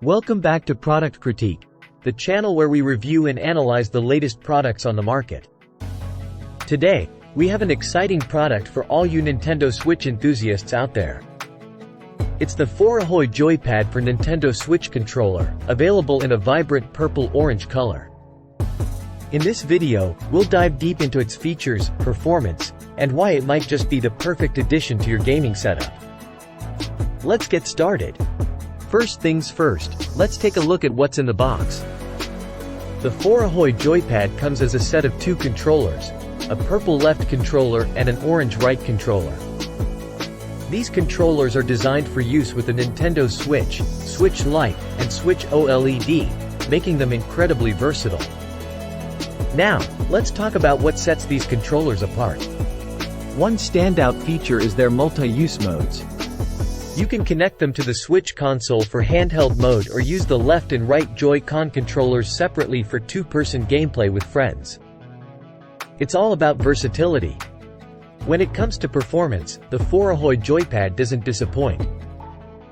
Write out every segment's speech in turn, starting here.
Welcome back to Product Critique, the channel where we review and analyze the latest products on the market. Today, we have an exciting product for all you Nintendo Switch enthusiasts out there. It's the forajoy Joypad for Nintendo Switch controller, available in a vibrant purple-orange color. In this video, we'll dive deep into its features, performance, and why it might just be the perfect addition to your gaming setup. Let's get started. First things first, let's take a look at what's in the box. The forajoy Joypad comes as a set of two controllers, a purple left controller and an orange right controller. These controllers are designed for use with the Nintendo Switch, Switch Lite, and Switch OLED, making them incredibly versatile. Now, let's talk about what sets these controllers apart. One standout feature is their multi-use modes. You can connect them to the Switch console for handheld mode or use the left and right Joy-Con controllers separately for two-person gameplay with friends. It's all about versatility. When it comes to performance, the forajoy Joypad doesn't disappoint.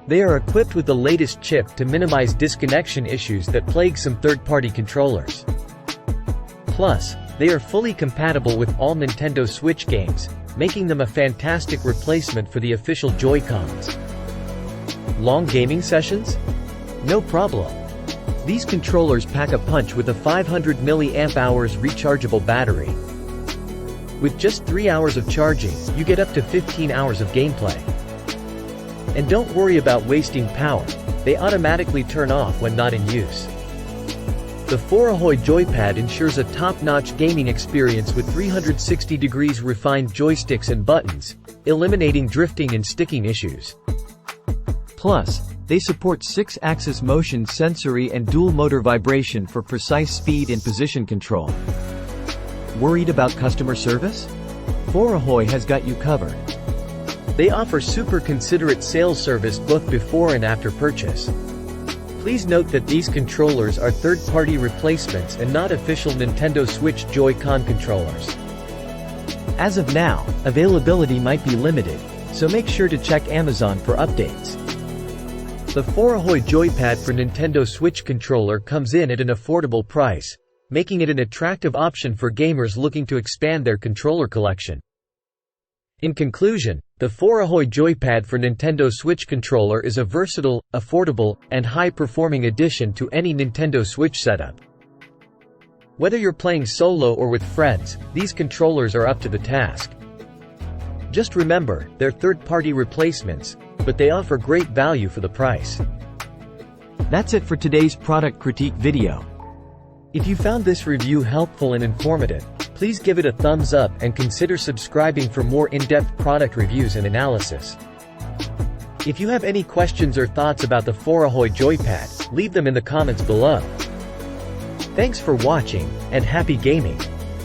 They are equipped with the latest chip to minimize disconnection issues that plague some third-party controllers. Plus, they are fully compatible with all Nintendo Switch games, making them a fantastic replacement for the official Joy-Cons. Long gaming sessions? No problem. These controllers pack a punch with a 500 mAh rechargeable battery. With just 3 hours of charging, you get up to 15 hours of gameplay. And don't worry about wasting power, they automatically turn off when not in use. The forajoy Joypad ensures a top-notch gaming experience with 360 degrees refined joysticks and buttons, eliminating drifting and sticking issues. Plus, they support 6-axis motion sensory and dual-motor vibration for precise speed and position control. Worried about customer service? Forajoy has got you covered. They offer super considerate sales service both before and after purchase. Please note that these controllers are third-party replacements and not official Nintendo Switch Joy-Con controllers. As of now, availability might be limited, so make sure to check Amazon for updates. The forajoy Joypad for Nintendo Switch controller comes in at an affordable price, making it an attractive option for gamers looking to expand their controller collection. In conclusion, the forajoy Joypad for Nintendo Switch controller is a versatile, affordable, and high-performing addition to any Nintendo Switch setup. Whether you're playing solo or with friends, these controllers are up to the task. Just remember, they're third-party replacements, but they offer great value for the price. That's it for today's product critique video. If you found this review helpful and informative, please give it a thumbs up and consider subscribing for more in-depth product reviews and analysis. If you have any questions or thoughts about the forajoy Joypad, leave them in the comments below. Thanks for watching, and happy gaming!